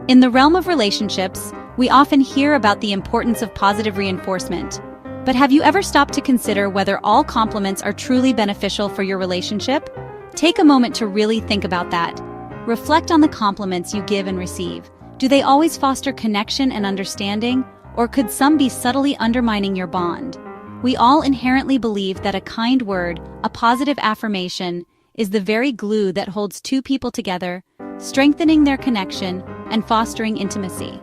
In the realm of relationships, we often hear about the importance of positive reinforcement. But have you ever stopped to consider whether all compliments are truly beneficial for your relationship? Take a moment to really think about that. Reflect on the compliments you give and receive. Do they always foster connection and understanding, or could some be subtly undermining your bond? We all inherently believe that a kind word, a positive affirmation, is the very glue that holds two people together, strengthening their connection and fostering intimacy.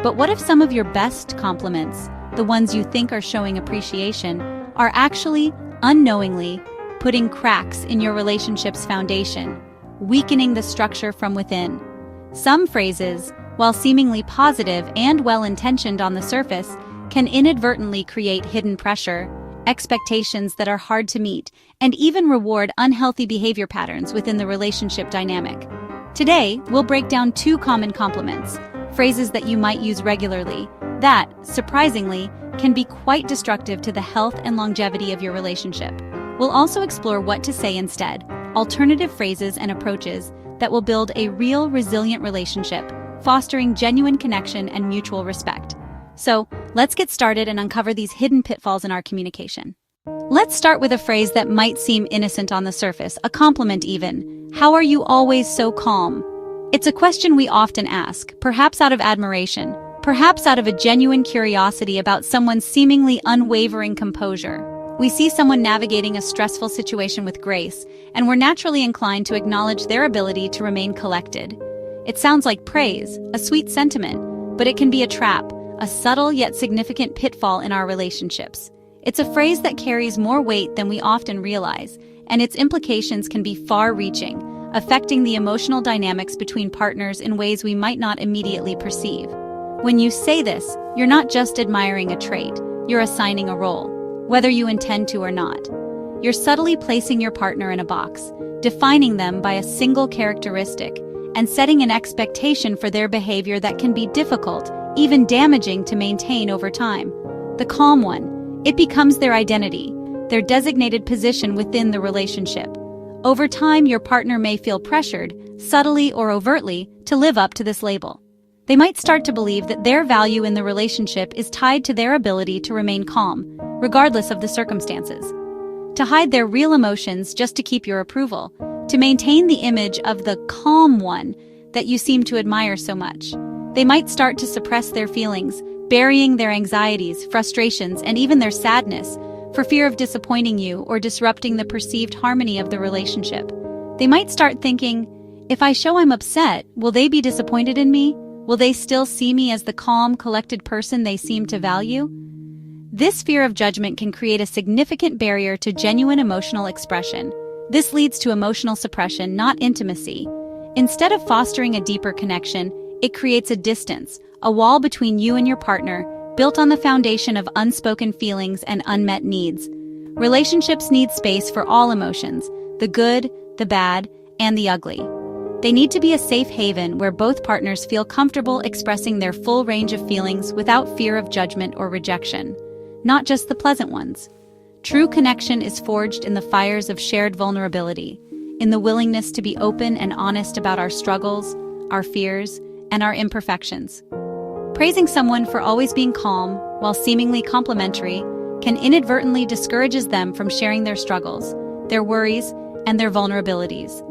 But what if some of your best compliments, the ones you think are showing appreciation, are actually, unknowingly, putting cracks in your relationship's foundation, weakening the structure from within? Some phrases, while seemingly positive and well-intentioned on the surface, can inadvertently create hidden pressure, expectations that are hard to meet, and even reward unhealthy behavior patterns within the relationship dynamic. Today, we'll break down 2 common compliments, phrases that you might use regularly, that, surprisingly, can be quite destructive to the health and longevity of your relationship. We'll also explore what to say instead, alternative phrases and approaches that will build a real, resilient relationship, fostering genuine connection and mutual respect. So, let's get started and uncover these hidden pitfalls in our communication. Let's start with a phrase that might seem innocent on the surface, a compliment even. How are you always so calm? It's a question we often ask, perhaps out of admiration, perhaps out of a genuine curiosity about someone's seemingly unwavering composure. We see someone navigating a stressful situation with grace, and we're naturally inclined to acknowledge their ability to remain collected. It sounds like praise, a sweet sentiment, but it can be a trap, a subtle yet significant pitfall in our relationships. It's a phrase that carries more weight than we often realize, and its implications can be far-reaching, affecting the emotional dynamics between partners in ways we might not immediately perceive. When you say this, you're not just admiring a trait, you're assigning a role, whether you intend to or not. You're subtly placing your partner in a box, defining them by a single characteristic, and setting an expectation for their behavior that can be difficult, even damaging to maintain over time. The calm one, it becomes their identity, their designated position within the relationship. Over time, your partner may feel pressured, subtly or overtly, to live up to this label. They might start to believe that their value in the relationship is tied to their ability to remain calm, regardless of the circumstances. To hide their real emotions just to keep your approval, to maintain the image of the calm one that you seem to admire so much. They might start to suppress their feelings, burying their anxieties, frustrations, and even their sadness, for fear of disappointing you or disrupting the perceived harmony of the relationship. They might start thinking, if I show I'm upset, will they be disappointed in me? Will they still see me as the calm, collected person they seem to value? This fear of judgment can create a significant barrier to genuine emotional expression. This leads to emotional suppression, not intimacy. Instead of fostering a deeper connection, it creates a distance, a wall between you and your partner, built on the foundation of unspoken feelings and unmet needs. Relationships need space for all emotions, the good, the bad, and the ugly. They need to be a safe haven where both partners feel comfortable expressing their full range of feelings without fear of judgment or rejection, not just the pleasant ones. True connection is forged in the fires of shared vulnerability, in the willingness to be open and honest about our struggles, our fears, and our imperfections. Praising someone for always being calm, while seemingly complimentary, can inadvertently discourage them from sharing their struggles, their worries, and their vulnerabilities.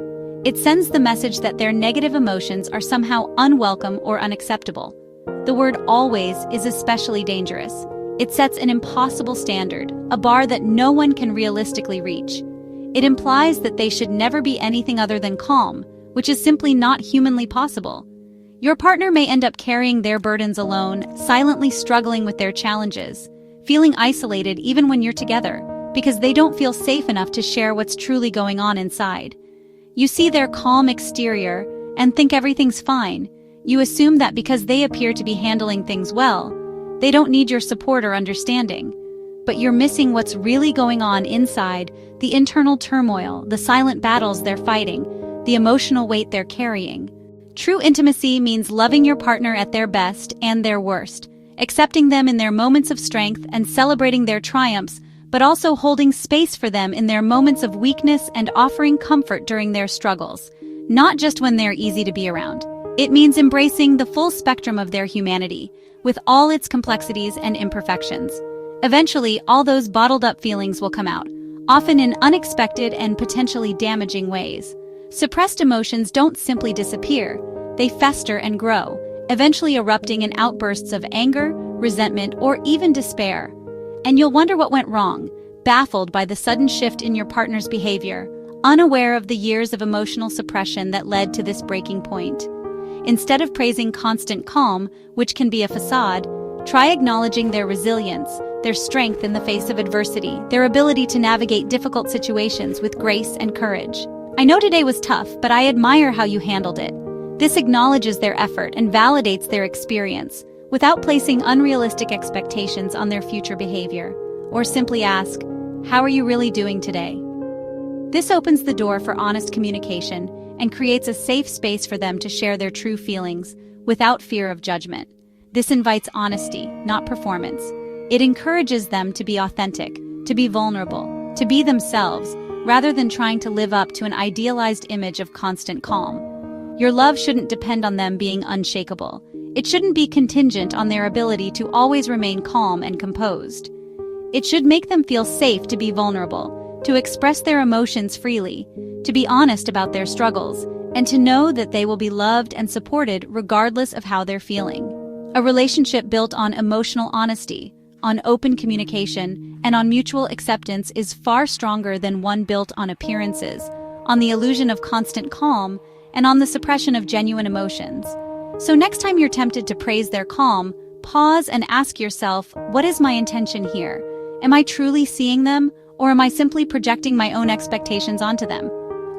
It sends the message that their negative emotions are somehow unwelcome or unacceptable. The word always is especially dangerous. It sets an impossible standard, a bar that no one can realistically reach. It implies that they should never be anything other than calm, which is simply not humanly possible. Your partner may end up carrying their burdens alone, silently struggling with their challenges, feeling isolated even when you're together, because they don't feel safe enough to share what's truly going on inside. You see their calm exterior and think everything's fine. You assume that because they appear to be handling things well, they don't need your support or understanding. But you're missing what's really going on inside, the internal turmoil, the silent battles they're fighting, the emotional weight they're carrying. True intimacy means loving your partner at their best and their worst, accepting them in their moments of strength and celebrating their triumphs, but also holding space for them in their moments of weakness and offering comfort during their struggles, not just when they're easy to be around. It means embracing the full spectrum of their humanity, with all its complexities and imperfections. Eventually, all those bottled-up feelings will come out, often in unexpected and potentially damaging ways. Suppressed emotions don't simply disappear, they fester and grow, eventually erupting in outbursts of anger, resentment, or even despair. And you'll wonder what went wrong, baffled by the sudden shift in your partner's behavior, unaware of the years of emotional suppression that led to this breaking point. Instead of praising constant calm, which can be a facade, try acknowledging their resilience, their strength in the face of adversity, their ability to navigate difficult situations with grace and courage. I know today was tough, but I admire how you handled it. This acknowledges their effort and validates their experience, without placing unrealistic expectations on their future behavior. Or simply ask, how are you really doing today? This opens the door for honest communication and creates a safe space for them to share their true feelings without fear of judgment. This invites honesty, not performance. It encourages them to be authentic, to be vulnerable, to be themselves, rather than trying to live up to an idealized image of constant calm. Your love shouldn't depend on them being unshakable. It shouldn't be contingent on their ability to always remain calm and composed. It should make them feel safe to be vulnerable, to express their emotions freely, to be honest about their struggles, and to know that they will be loved and supported regardless of how they're feeling. A relationship built on emotional honesty, on open communication, and on mutual acceptance is far stronger than one built on appearances, on the illusion of constant calm, and on the suppression of genuine emotions. So next time you're tempted to praise their calm, pause and ask yourself, what is my intention here? Am I truly seeing them, or am I simply projecting my own expectations onto them?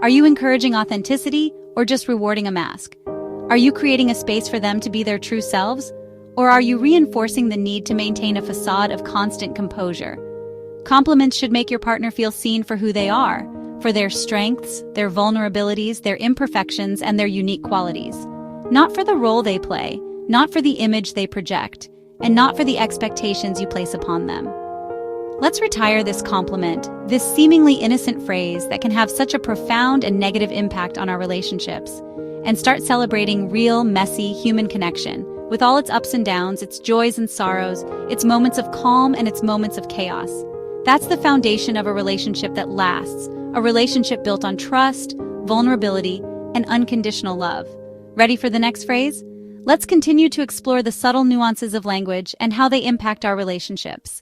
Are you encouraging authenticity, or just rewarding a mask? Are you creating a space for them to be their true selves, or are you reinforcing the need to maintain a facade of constant composure? Compliments should make your partner feel seen for who they are, for their strengths, their vulnerabilities, their imperfections, and their unique qualities. Not for the role they play, not for the image they project, and not for the expectations you place upon them. Let's retire this compliment, this seemingly innocent phrase that can have such a profound and negative impact on our relationships, and start celebrating real, messy, human connection, with all its ups and downs, its joys and sorrows, its moments of calm and its moments of chaos. That's the foundation of a relationship that lasts, a relationship built on trust, vulnerability, and unconditional love. Ready for the next phrase? Let's continue to explore the subtle nuances of language and how they impact our relationships.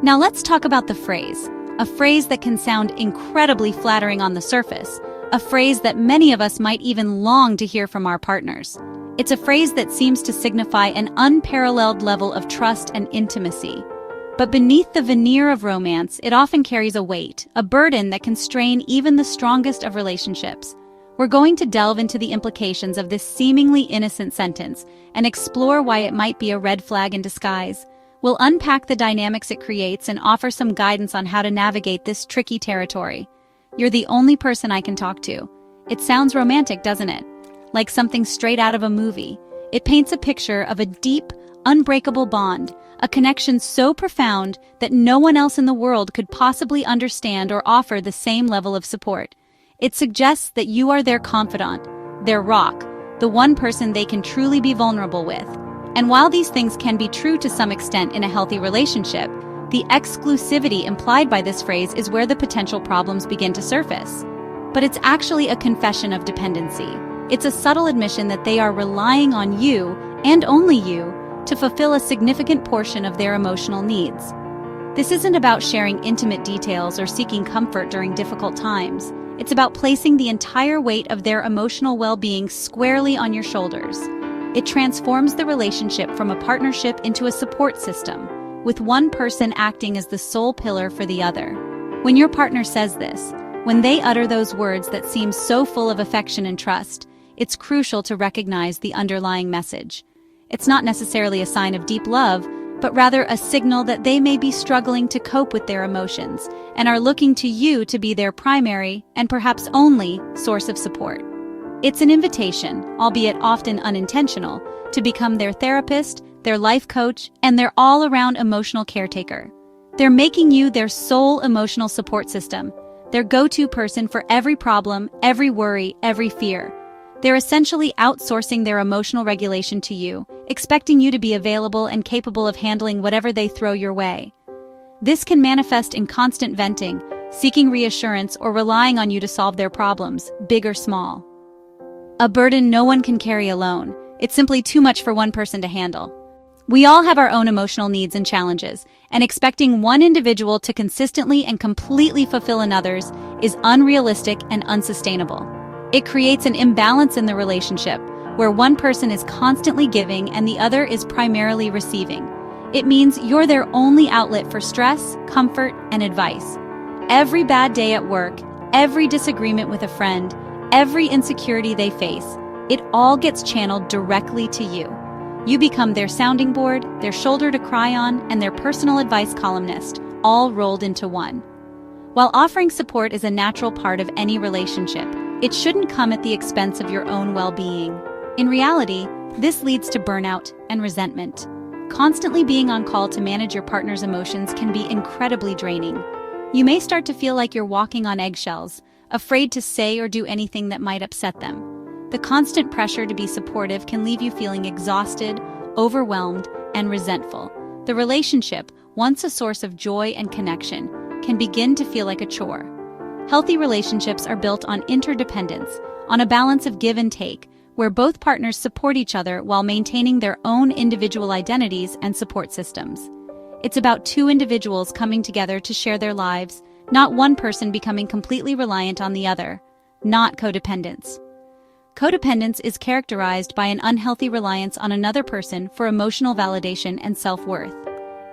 Now let's talk about the phrase, a phrase that can sound incredibly flattering on the surface, a phrase that many of us might even long to hear from our partners. It's a phrase that seems to signify an unparalleled level of trust and intimacy. But beneath the veneer of romance, it often carries a weight, a burden that can strain even the strongest of relationships. We're going to delve into the implications of this seemingly innocent sentence and explore why it might be a red flag in disguise. We'll unpack the dynamics it creates and offer some guidance on how to navigate this tricky territory. You're the only person I can talk to. It sounds romantic, doesn't it? Like something straight out of a movie. It paints a picture of a deep, unbreakable bond, a connection so profound that no one else in the world could possibly understand or offer the same level of support. It suggests that you are their confidant, their rock, the one person they can truly be vulnerable with. And while these things can be true to some extent in a healthy relationship, the exclusivity implied by this phrase is where the potential problems begin to surface. But it's actually a confession of dependency. It's a subtle admission that they are relying on you, and only you, to fulfill a significant portion of their emotional needs. This isn't about sharing intimate details or seeking comfort during difficult times. It's about placing the entire weight of their emotional well-being squarely on your shoulders. It transforms the relationship from a partnership into a support system, with one person acting as the sole pillar for the other. When your partner says this, when they utter those words that seem so full of affection and trust, it's crucial to recognize the underlying message. It's not necessarily a sign of deep love, but rather a signal that they may be struggling to cope with their emotions and are looking to you to be their primary, and perhaps only, source of support. It's an invitation, albeit often unintentional, to become their therapist, their life coach, and their all-around emotional caretaker. They're making you their sole emotional support system, their go-to person for every problem, every worry, every fear. They're essentially outsourcing their emotional regulation to you, expecting you to be available and capable of handling whatever they throw your way. This can manifest in constant venting, seeking reassurance, or relying on you to solve their problems, big or small. A burden no one can carry alone. It's simply too much for one person to handle. We all have our own emotional needs and challenges, and expecting one individual to consistently and completely fulfill another's is unrealistic and unsustainable. It creates an imbalance in the relationship, where one person is constantly giving and the other is primarily receiving. It means you're their only outlet for stress, comfort, and advice. Every bad day at work, every disagreement with a friend, every insecurity they face, it all gets channeled directly to you. You become their sounding board, their shoulder to cry on, and their personal advice columnist, all rolled into one. While offering support is a natural part of any relationship, it shouldn't come at the expense of your own well-being. In reality, this leads to burnout and resentment. Constantly being on call to manage your partner's emotions can be incredibly draining. You may start to feel like you're walking on eggshells, afraid to say or do anything that might upset them. The constant pressure to be supportive can leave you feeling exhausted, overwhelmed, and resentful. The relationship, once a source of joy and connection, can begin to feel like a chore. Healthy relationships are built on interdependence, on a balance of give and take, where both partners support each other while maintaining their own individual identities and support systems. It's about two individuals coming together to share their lives, not one person becoming completely reliant on the other, not codependence. Codependence is characterized by an unhealthy reliance on another person for emotional validation and self-worth.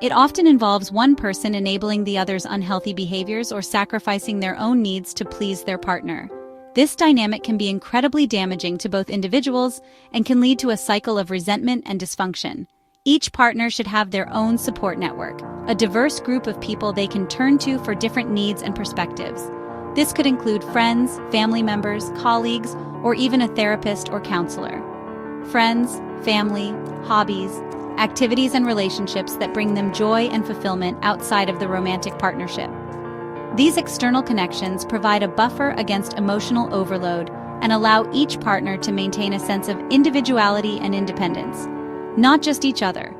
It often involves one person enabling the other's unhealthy behaviors or sacrificing their own needs to please their partner. This dynamic can be incredibly damaging to both individuals and can lead to a cycle of resentment and dysfunction. Each partner should have their own support network, a diverse group of people they can turn to for different needs and perspectives. This could include friends, family members, colleagues, or even a therapist or counselor. Friends, family, hobbies, activities and relationships that bring them joy and fulfillment outside of the romantic partnership. These external connections provide a buffer against emotional overload and allow each partner to maintain a sense of individuality and independence, not just each other.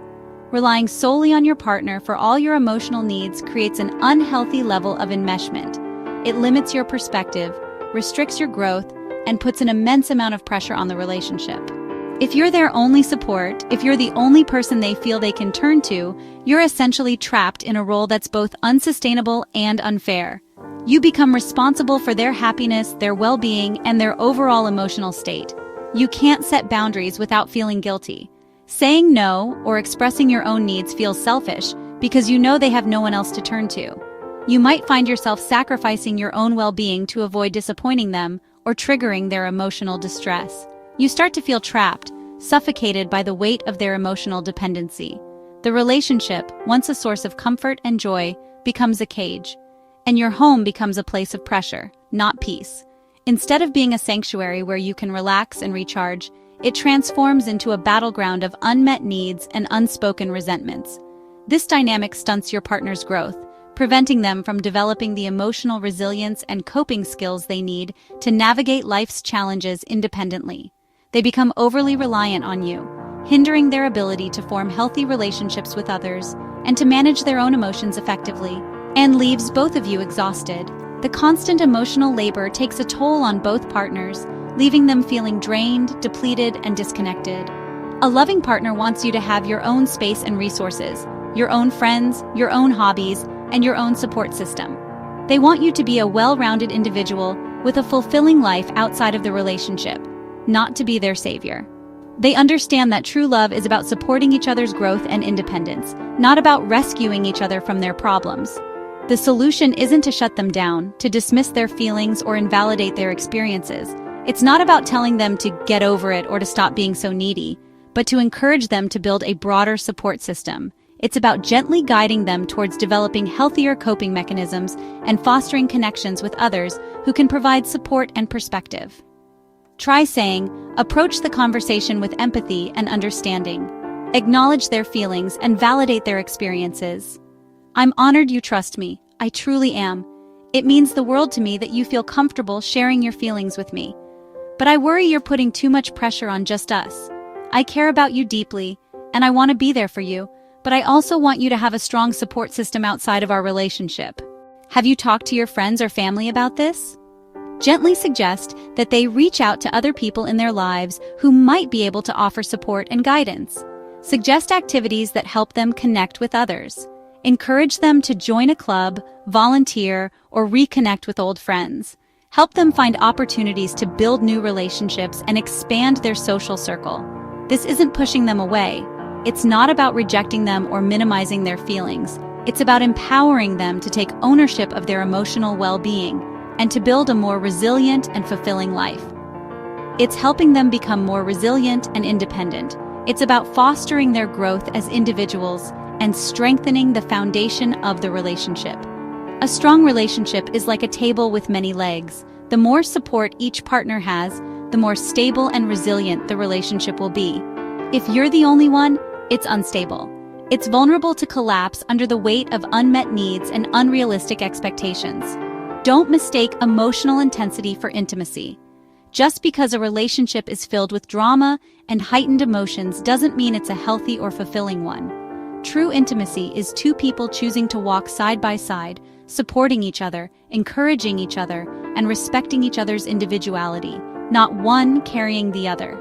Relying solely on your partner for all your emotional needs creates an unhealthy level of enmeshment. It limits your perspective, restricts your growth, and puts an immense amount of pressure on the relationship. If you're their only support, if you're the only person they feel they can turn to, you're essentially trapped in a role that's both unsustainable and unfair. You become responsible for their happiness, their well-being, and their overall emotional state. You can't set boundaries without feeling guilty. Saying no or expressing your own needs feels selfish because you know they have no one else to turn to. You might find yourself sacrificing your own well-being to avoid disappointing them or triggering their emotional distress. You start to feel trapped, suffocated by the weight of their emotional dependency. The relationship, once a source of comfort and joy, becomes a cage, and your home becomes a place of pressure, not peace. Instead of being a sanctuary where you can relax and recharge, it transforms into a battleground of unmet needs and unspoken resentments. This dynamic stunts your partner's growth, preventing them from developing the emotional resilience and coping skills they need to navigate life's challenges independently. They become overly reliant on you, hindering their ability to form healthy relationships with others and to manage their own emotions effectively, and leaves both of you exhausted. The constant emotional labor takes a toll on both partners, leaving them feeling drained, depleted, and disconnected. A loving partner wants you to have your own space and resources, your own friends, your own hobbies, and your own support system. They want you to be a well-rounded individual with a fulfilling life outside of the relationship, not to be their savior. They understand that true love is about supporting each other's growth and independence, not about rescuing each other from their problems. The solution isn't to shut them down, to dismiss their feelings or invalidate their experiences. It's not about telling them to get over it or to stop being so needy, but to encourage them to build a broader support system. It's about gently guiding them towards developing healthier coping mechanisms and fostering connections with others who can provide support and perspective. Try saying, approach the conversation with empathy and understanding. Acknowledge their feelings and validate their experiences. I'm honored you trust me. I truly am. It means the world to me that you feel comfortable sharing your feelings with me. But I worry you're putting too much pressure on just us. I care about you deeply, and I want to be there for you, but I also want you to have a strong support system outside of our relationship. Have you talked to your friends or family about this? Gently suggest that they reach out to other people in their lives who might be able to offer support and guidance. Suggest activities that help them connect with others. Encourage them to join a club, volunteer, or reconnect with old friends. Help them find opportunities to build new relationships and expand their social circle. This isn't pushing them away. It's not about rejecting them or minimizing their feelings. It's about empowering them to take ownership of their emotional well-being and to build a more resilient and fulfilling life. It's helping them become more resilient and independent. It's about fostering their growth as individuals and strengthening the foundation of the relationship. A strong relationship is like a table with many legs. The more support each partner has, the more stable and resilient the relationship will be. If you're the only one, it's unstable. It's vulnerable to collapse under the weight of unmet needs and unrealistic expectations. Don't mistake emotional intensity for intimacy. Just because a relationship is filled with drama and heightened emotions doesn't mean it's a healthy or fulfilling one. True intimacy is two people choosing to walk side by side, supporting each other, encouraging each other, and respecting each other's individuality, not one carrying the other.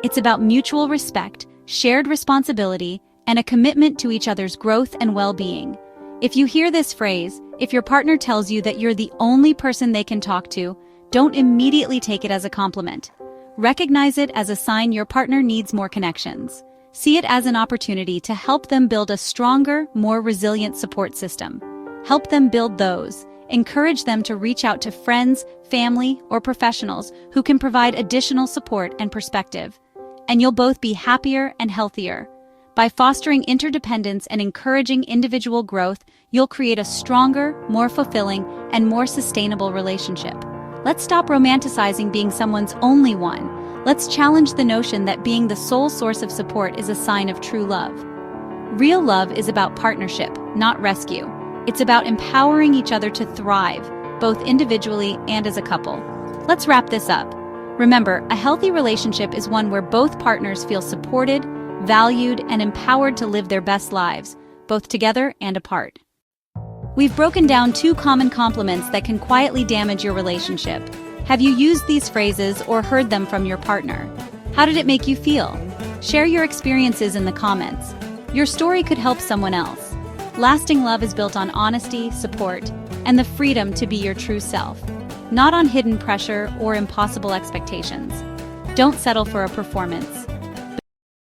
It's about mutual respect, shared responsibility, and a commitment to each other's growth and well-being. If you hear this phrase, if your partner tells you that you're the only person they can talk to, don't immediately take it as a compliment. Recognize it as a sign your partner needs more connections. See it as an opportunity to help them build a stronger, more resilient support system. Help them build those. Encourage them to reach out to friends, family, or professionals who can provide additional support and perspective. And you'll both be happier and healthier. By fostering interdependence and encouraging individual growth, you'll create a stronger, more fulfilling, and more sustainable relationship. Let's stop romanticizing being someone's only one. Let's challenge the notion that being the sole source of support is a sign of true love. Real love is about partnership, not rescue. It's about empowering each other to thrive, both individually and as a couple. Let's wrap this up. Remember, a healthy relationship is one where both partners feel supported, valued, and empowered to live their best lives, both together and apart. We've broken down 2 common compliments that can quietly damage your relationship. Have you used these phrases or heard them from your partner? How did it make you feel? Share your experiences in the comments. Your story could help someone else. Lasting love is built on honesty, support, and the freedom to be your true self, not on hidden pressure or impossible expectations. Don't settle for a performance.